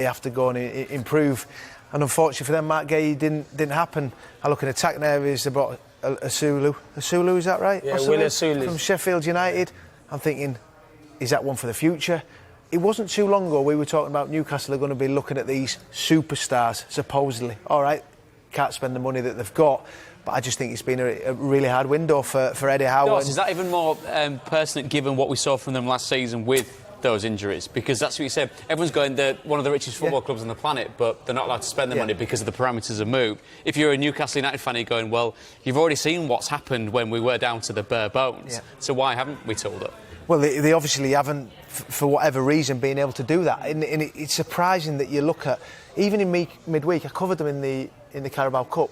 They have to go and improve. And unfortunately for them, Mark Gay didn't happen. I look at attack areas. They brought Asulu. Asulu, is that right? Yeah, Will Asulu. From Sheffield United. I'm thinking, is that one for the future? It wasn't too long ago we were talking about Newcastle are going to be looking at these superstars, supposedly. All right, can't spend the money that they've got. But I just think it's been a really hard window for Eddie Howe. Is that even more pertinent given what we saw from them last season with those injuries? Because that's what you said. Everyone's going, they're one of the richest football clubs on the planet, but they're not allowed to spend the money because of the parameters of move. If you're a Newcastle United fan, you're going, well, you've already seen what's happened when we were down to the bare bones. So why haven't we told it? Well, they obviously haven't, for whatever reason, been able to do that. And it's surprising that you look at, even in midweek, I covered them in the Carabao Cup.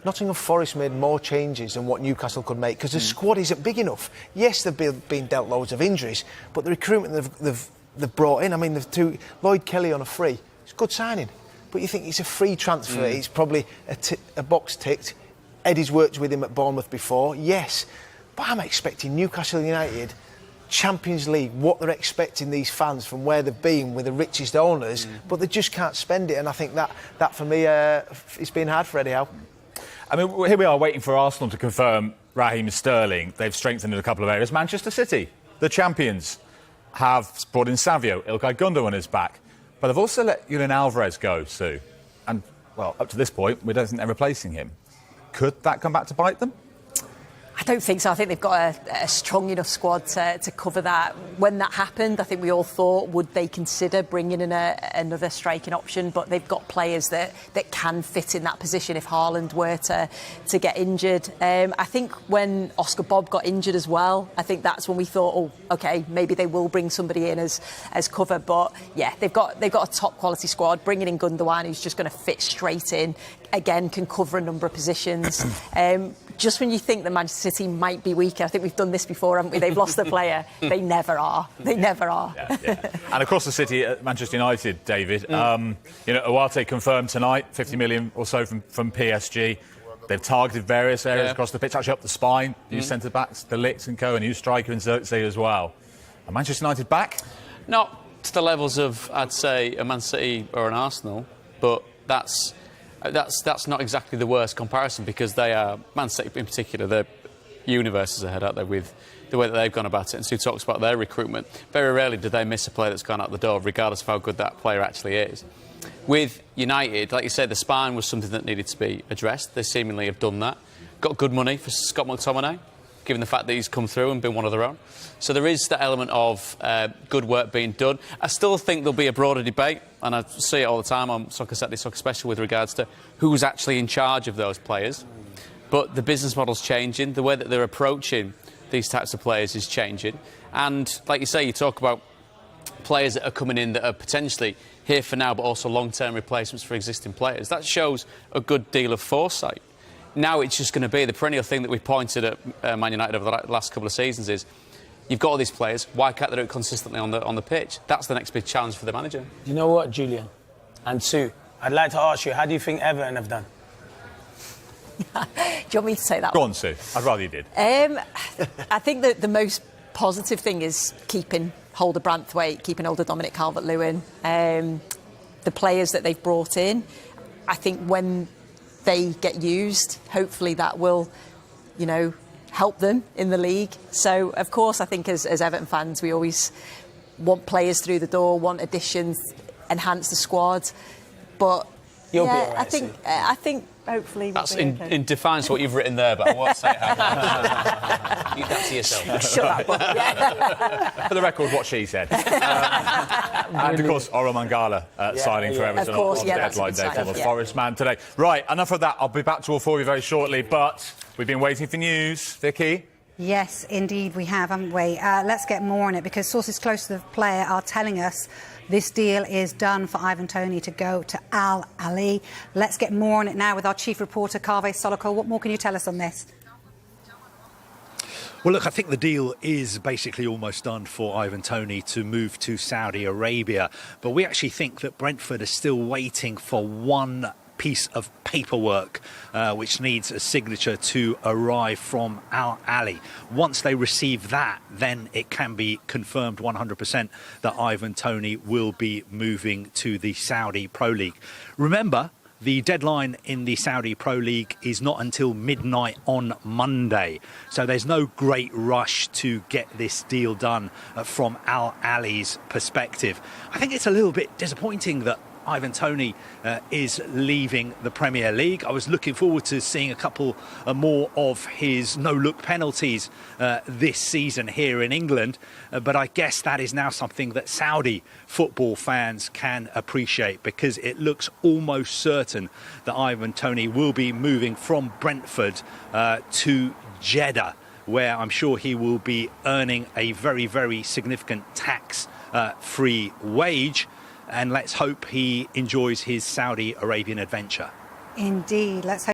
Nottingham Forest made more changes than what Newcastle could make because the squad isn't big enough. Yes, they've been dealt loads of injuries, but the recruitment they've brought in, I mean, Lloyd Kelly on a free, it's a good signing. But you think it's a free transfer, it's probably a box ticked. Eddie's worked with him at Bournemouth before, yes. But I'm expecting Newcastle United, Champions League, what they're expecting these fans from where they've been with the richest owners, but they just can't spend it. And I think that for me, it's been hard for Eddie Howe. I mean, here we are waiting for Arsenal to confirm Raheem Sterling. They've strengthened in a couple of areas. Manchester City, the champions, have brought in Savio. 𝐆&𝐃𝐒𝐏𝐒 Gundogan is back. But they've also let Julian Alvarez go, Sue. And, well, up to this point, we don't think they're replacing him. Could that come back to bite them? I don't think so. I think they've got a strong enough squad to cover that. When that happened, I think we all thought, would they consider bringing in another striking option? But they've got players that can fit in that position if Haaland were to get injured. I think when Oscar Bob got injured as well, I think that's when we thought, oh, OK, maybe they will bring somebody in as cover. But, yeah, they've got a top-quality squad. Bringing in Gundogan, who's just going to fit straight in, again, can cover a number of positions. Just when you think that Manchester City might be weaker, I think we've done this before, haven't we? They've lost a player. They never are. They never are. Yeah. And across the city at Manchester United, David, 𝐆&𝐃𝐒𝐏𝐒 confirmed tonight, 50 million or so from PSG. They've targeted various areas across the pitch, actually up the spine, new centre-backs, de Ligt and co, a new striker in Xerxes as well. Are Manchester United back? Not to the levels of, I'd say, a Man City or an Arsenal, but that's not exactly the worst comparison because they are, Man City in particular, their universe is ahead, aren't they, with the way that they've gone about it. And Sue talks about their recruitment. Very rarely do they miss a player that's gone out the door, regardless of how good that player actually is. With United, like you said, the spine was something that needed to be addressed. They seemingly have done that. Got good money for Scott McTominay, given the fact that he's come through and been one of their own. So there is that element of good work being done. I still think there'll be a broader debate, and I see it all the time on Soccer Saturday, Soccer Special, with regards to who's actually in charge of those players. But the business model's changing. The way that they're approaching these types of players is changing. And, like you say, you talk about players that are coming in that are potentially here for now, but also long-term replacements for existing players. That shows a good deal of foresight. Now it's just going to be the perennial thing that we've pointed at Man United over the last couple of seasons is you've got all these players, why can't they do it consistently on the pitch? That's the next big challenge for the manager. You know what, Julian and Sue, I'd like to ask you, how do you think Everton have done? Do you want me to say that? Go on, Sue. I'd rather you did. I think that the most positive thing is keeping hold of Branthwaite, keeping hold of Dominic Calvert-Lewin. The players that they've brought in, I think when they get used, hopefully that will, help them in the league. So, of course, I think as Everton fans, we always want players through the door, want additions, enhance the squad. But You'll be all right, I think hopefully that's in defiance of what you've written there, but I won't say how. Keep that to yourself. Shut up. For the record, what she said. And of course, Oro Mangala signing for Everton on the deadline day for the Forest man today. Right, enough of that. I'll be back to all four of you very shortly, but we've been waiting for news. Vicky? Yes, indeed we have, haven't we? Let's get more on it because sources close to the player are telling us this deal is done for Ivan Toney to go to Al Ahly. Let's get more on it now with our chief reporter, 𝐃𝐒𝐏𝐒 Soloko. What more can you tell us on this? Well, look, I think the deal is basically almost done for Ivan Toney to move to Saudi Arabia. But we actually think that Brentford are still waiting for one piece of paperwork which needs a signature to arrive from Al Ahly. Once they receive that, then it can be confirmed 100% that Ivan Toney will be moving to the Saudi Pro League. Remember, the deadline in the Saudi Pro League is not until midnight on Monday. So there's no great rush to get this deal done from Al Ahly's perspective. I think it's a little bit disappointing that Ivan Toney is leaving the Premier League. I was looking forward to seeing a couple more of his no-look penalties this season here in England, but I guess that is now something that Saudi football fans can appreciate, because it looks almost certain that Ivan Toney will be moving from Brentford to Jeddah, where I'm sure he will be earning a very, very significant tax-free wage. And let's hope he enjoys his Saudi Arabian adventure. Indeed. Let's hope